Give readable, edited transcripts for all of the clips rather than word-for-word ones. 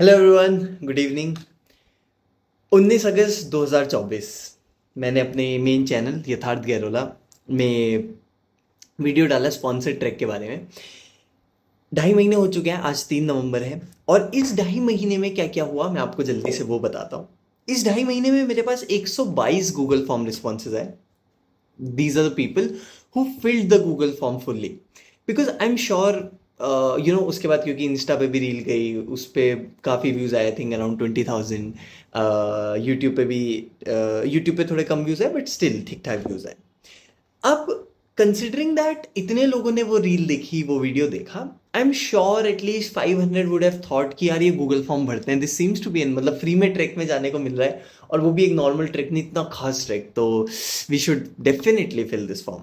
Hello everyone, good evening. 19 अगस्त 2024 मैंने अपने main channel यथार्थ गैरोला में वीडियो डाला स्पॉन्सर्ड ट्रैक के बारे में। 2.5 महीने हो चुके हैं, आज 3 नवंबर है। और इस 2.5 महीने में क्या क्या हुआ मैं आपको जल्दी से वो बताता हूँ। इस 2.5 महीने में मेरे पास 122 गूगल फॉर्म रिस्पॉन्सेज आए। These are the people who filled the Google form fully, because I'm sure उसके बाद क्योंकि इंस्टा पे भी रील गई, उस पे काफ़ी व्यूज़ आए, थिंक अराउंड 20,000। यूट्यूब पे भी, यूट्यूब पे थोड़े कम व्यूज़ आए बट स्टिल ठीक ठाक व्यूज़ आए। अब कंसिडरिंग दैट इतने लोगों ने वो रील देखी, वो वीडियो देखा, I am sure at least 500 would have thought कि यार ये गूगल फॉर्म भरते हैं, this seems to be an, मतलब फ्री में ट्रैक में जाने को मिल रहा है और वो भी एक नॉर्मल ट्रैक, नहीं इतना खास ट्रैक, तो we should definitely fill this form.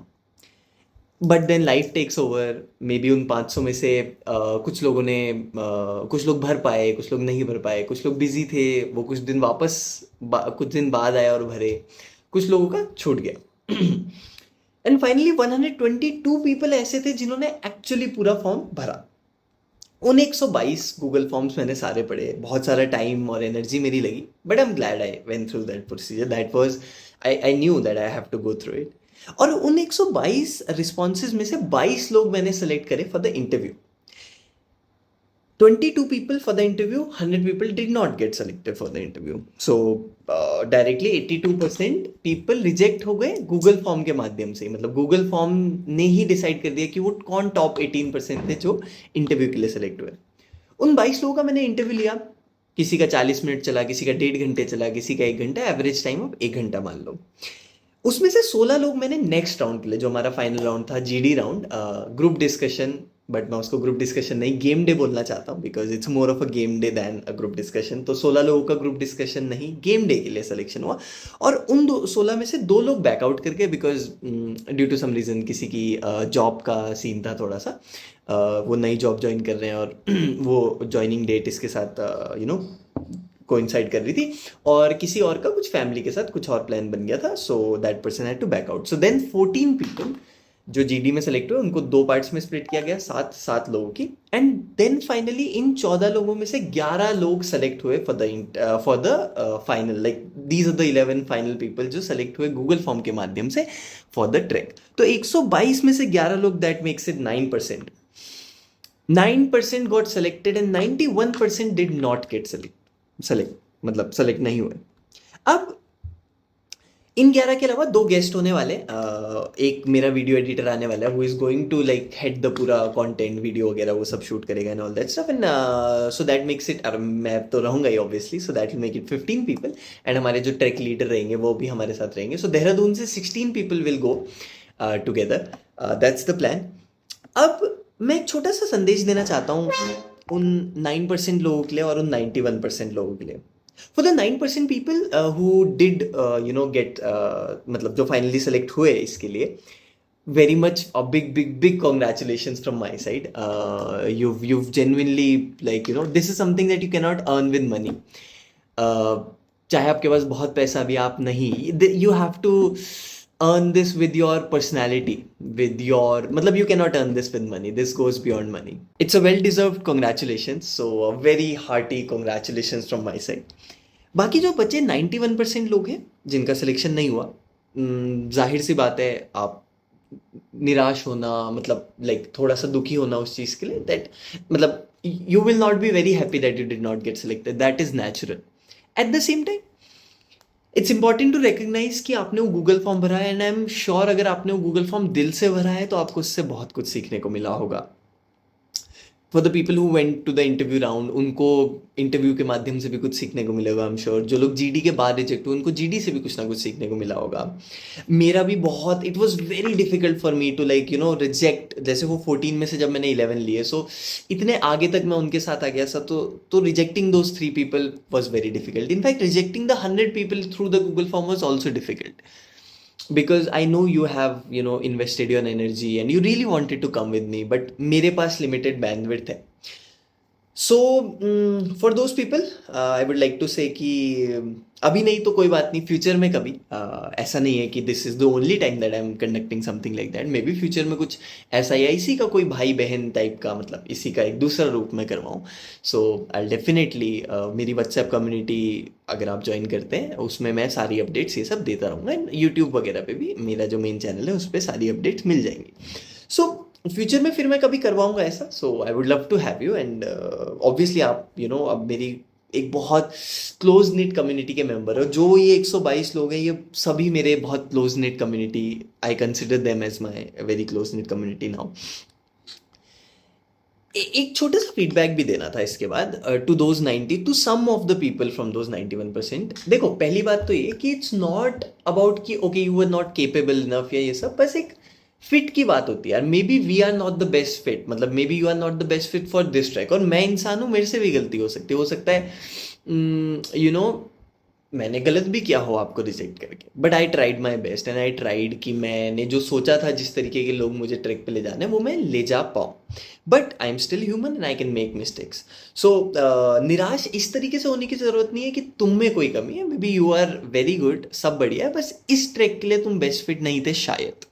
But then life takes over. Maybe उन 500 में से कुछ लोगों ने कुछ लोग भर पाए, कुछ लोग नहीं भर पाए, कुछ लोग बिजी थे, वो कुछ दिन वापस कुछ दिन बाद आए और भरे, कुछ लोगों का छूट गया। एंड फाइनली 122 पीपल ऐसे थे जिन्होंने एक्चुअली पूरा फॉर्म भरा। उन 122 गूगल फॉर्म्स मैंने सारे पढ़े, बहुत सारा टाइम और एनर्जी मेरी लगी, but I am glad I went through that procedure. That was, I knew that I have to go through it. और उन 122 रिस्पॉन्सेज में से 22 लोग मैंने सेलेक्ट करे for the interview. 22 people for the interview, 100 people did not get selected for the interview. So directly 82% people reject हो गए Google form के माध्यम से। मतलब गूगल फॉर्म ने ही डिसाइड कर दिया कि वो कौन टॉप 18% थे जो इंटरव्यू के लिए सेलेक्ट हुए। उन 22 लोगों का मैंने इंटरव्यू लिया। किसी का 40 मिनट चला, किसी का 1.5 घंटे चला, किसी का 1 घंटा, एवरेज टाइम ऑफ 1 घंटा मान लो। उसमें से 16 लोग मैंने नेक्स्ट राउंड के लिए, जो हमारा फाइनल राउंड था, GD round, group discussion, but मैं उसको ग्रुप डिस्कशन नहीं, गेम डे बोलना चाहता हूँ, because it's more of a game day then a group discussion. तो 16 लोगों का ग्रुप डिस्कशन नहीं, गेम डे के लिए सिलेक्शन हुआ। और उन 16 में से 2 लोग बैकआउट करके, because due to some reason किसी की जॉब का सीन था थोड़ा सा, वो नई जॉब ज्वाइन कर रहे हैं और वो ज्वाइनिंग डेट इसके साथ कोइंसाइड कर रही थी, और किसी और का कुछ फैमिली के साथ कुछ और प्लान बन गया था, so that person had to back out. So then 14 people जो जीडी में सेलेक्ट हुए, उनको 2 पार्ट्स में स्प्लिट किया गया, 7 लोगों की। एंड देन फाइनली इन 14 लोगों में से 11 लोग सेलेक्ट हुए for the final, like these are the 11 final people जो सेलेक्ट हुए गूगल फॉर्म के माध्यम से फॉर द ट्रैक। तो 122 में से 11 लोग, that makes it 9%। 9% got selected and 91% did not gate select, मतलब सेलेक्ट नहीं हुए। अब इन 11 के अलावा 2 गेस्ट होने वाले, एक मेरा वीडियो एडिटर आने वाला है, who is going to like head the पूरा कंटेंट, वीडियो वगैरह वो सब शूट करेगा and all that stuff. And so that makes it, मैं तो रहूंगा ही obviously, so that will make it 15 people. And हमारे जो ट्रैक लीडर रहेंगे वो भी हमारे साथ रहेंगे। सो देहरादून से 16 people will go together, that's the plan. अब मैं एक छोटा सा संदेश देना चाहता हूँ उन 9% लोगों के लिए और उन 91% लोगों के लिए। For the 9% people who did get, मतलब जो फाइनली सेलेक्ट हुए इसके लिए, very much a big congratulations from my side. You've genuinely, like, this is something that you cannot earn with money. चाहे आपके पास बहुत पैसा भी आप नहीं, you have to earn this with your personality, with your, मतलब you cannot earn this with money, this goes beyond money. It's a well deserved congratulations, so a very hearty congratulations from my side. बाकी जो बचे 91% लोग हैं जिनका selection नहीं हुआ, जाहिर सी बात है, आप निराश होना, मतलब लाइक थोड़ा सा दुखी होना उस चीज़ के लिए, दैट मतलब you will not be very happy that you did not get selected, that is natural. At the same time it's important to recognise कि आपने वो गूगल फॉर्म भरा है, एंड आई एम श्योर अगर आपने वो गूगल फॉर्म दिल से भरा है तो आपको उससे बहुत कुछ सीखने को मिला होगा। For the people who went to the interview round, उनको इंटरव्यू के माध्यम से भी कुछ सीखने को मिलेगा, आई एम श्योर। जो लोग जीडी के बाद रिजेक्ट हुए, उनको जीडी से भी कुछ ना कुछ सीखने को मिला होगा। मेरा भी बहुत, it was very difficult for me to like reject, जैसे वो 14 में से जब मैंने 11 लिए, सो इतने आगे तक मैं उनके साथ आ गया था, तो rejecting those 3 people was very difficult. In fact rejecting the 100 people through the Google form was also difficult, because I know you have invested your energy and you really wanted to come with me, but मेरे पास limited bandwidth है। So for those people I would like to say कि अभी नहीं तो कोई बात नहीं, future में कभी ऐसा नहीं है कि this is the only time that I am conducting something like that. May be future में कुछ ऐसा या इसी का कोई भाई बहन टाइप का, मतलब इसी का एक दूसरा रूप में करवाऊँ। सो आई डेफिनेटली मेरी व्हाट्सएप कम्युनिटी अगर आप ज्वाइन करते हैं उसमें मैं सारी अपडेट्स ये सब देता रहूँगा। एंड यूट्यूब वगैरह पे भी मेरा जो मेन चैनल है उस पर सारी अपडेट्स मिल जाएंगी। सो फ्यूचर में फिर मैं कभी करवाऊंगा ऐसा। So I would love to have you. And obviously आप अब मेरी एक बहुत क्लोज निट कम्युनिटी के मेंबर हो। जो ये 122 लोग हैं ये सभी मेरे बहुत close knit community, I consider them as my very close knit community now. एक छोटा सा फीडबैक भी देना था इसके बाद to those 90 to some of the people from those 91%। देखो पहली बात तो ये कि इट्स नॉट अबाउट कि okay you are not capable enough या ये सब, बस एक फिट की बात होती है यार। Maybe we are not the best fit, मतलब maybe you are not the best fit for this track. और मैं इंसान हूँ, मेरे से भी गलती हो सकता है मैंने गलत भी किया हो आपको रिजेक्ट करके, but I tried my best and I tried कि मैंने जो सोचा था जिस तरीके के लोग मुझे ट्रैक पे ले जाने वो मैं ले जा पाऊँ। But I am still human and I can make mistakes. So निराश इस तरीके से होने की ज़रूरत नहीं है कि तुम में कोई कमी है। Maybe you are very good, सब बढ़िया है, बस इस ट्रैक के लिए तुम बेस्ट फिट नहीं थे शायद।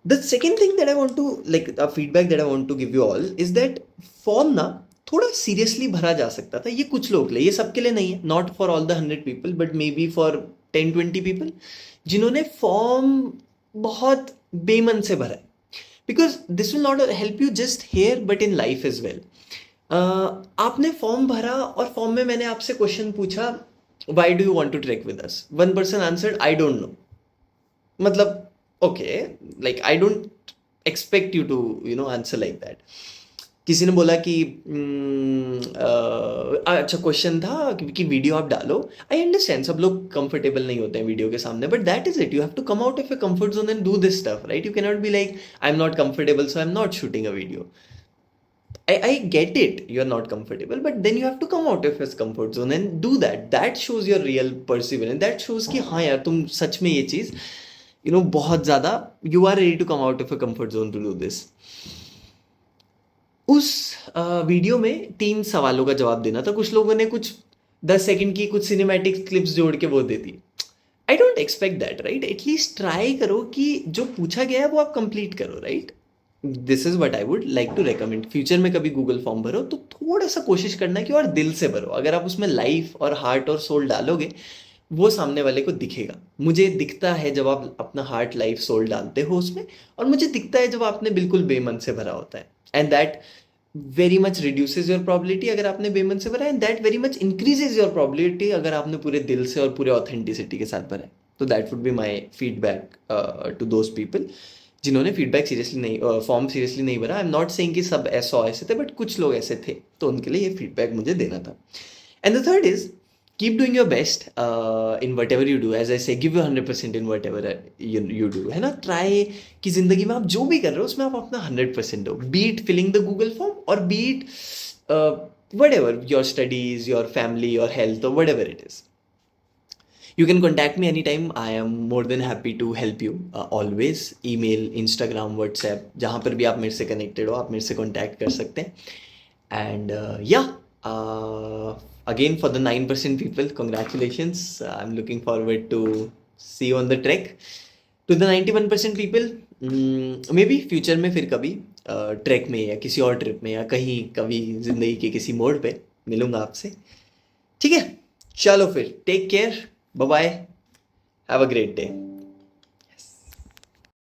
The second thing that I want to, like a feedback that I want to give you all is that form ना थोड़ा सीरियसली भरा जा सकता था। ये कुछ लोग के लिए, ये सबके लिए नहीं है, not for all the 100 people but maybe for 10-20 people जिन्होंने फॉर्म बहुत बेमन से भरा है। Because this will not help you just here but in life is well. आपने फॉर्म भरा और फॉर्म में मैंने आपसे क्वेश्चन पूछा, why do you want to track with us? One person answered I don't know. मतलब okay, like I don't expect you to answer like that. किसी ने बोला कि अच्छा क्वेश्चन था कि वीडियो आप डालो। आई अंडरस्टैंड सब लोग कंफर्टेबल नहीं होते हैं वीडियो के सामने, but that is it, you have to come out of your comfort zone and do this stuff, right? You can not be like I am not comfortable so I am not shooting a video. I get it, you're not comfortable, but then you have to come out of your comfort zone and do that. That shows your real perseverance. That shows कि हाँ यार तुम सच में ये चीज़ बहुत ज़्यादा you are ready to come out of your comfort zone to do this. उस video में 3 सवालों का जवाब देना था। कुछ लोगों ने कुछ 10 सेकंड की कुछ सिनेमैटिक क्लिप्स जोड़ के वो दे दी। I don't expect that, right? At least try करो कि जो पूछा गया है वो आप कंप्लीट करो, right? This is what I would like to recommend. Future में कभी गूगल फॉर्म भरो तो थोड़ा सा कोशिश करना कि और दिल से भरो। अगर आप उसमें लाइफ और हार्ट और सोल डालोगे वो सामने वाले को दिखेगा। मुझे दिखता है जब आप अपना हार्ट लाइफ सोल डालते हो उसमें, और मुझे दिखता है जब आपने बिल्कुल बेमन से भरा होता है। And that very much reduces your probability अगर आपने बेमन से भरा है, and that very much increases your probability अगर आपने पूरे दिल से और पूरे ऑथेंटिसिटी के साथ भरा है। तो that would be my feedback to those people जिन्होंने फीडबैक सीरियसली नहीं, फॉर्म सीरियसली नहीं भरा। आई एम नॉट सेइंग कि सब ऐसे थे, बट कुछ लोग ऐसे थे, तो उनके लिए ये फीडबैक मुझे देना था। And the third is keep doing your best in what you do. As I say give you 100% in what you do, है ना? ट्राई कि जिंदगी में आप जो भी कर रहे हो उसमें आप अपना 100% हो। Be it filling the Google form और be it what your studies, your family, your health, और what it is. You can contact me anytime. I am more than happy to help you. Always email, Instagram, WhatsApp, जहाँ पर भी आप मेरे से connected हो आप मेरे से contact कर सकते हैं. And yeah, again for the 9% people, congratulations. I'm looking forward to see you on the trek. To the 91% people, maybe future में फिर कभी ट्रैक में या किसी और ट्रिप में या कहीं कभी ज़िंदगी के किसी मोड़ पे मिलूँगा आपसे। ठीक है, चलो फिर, take care, bye bye, have a great day.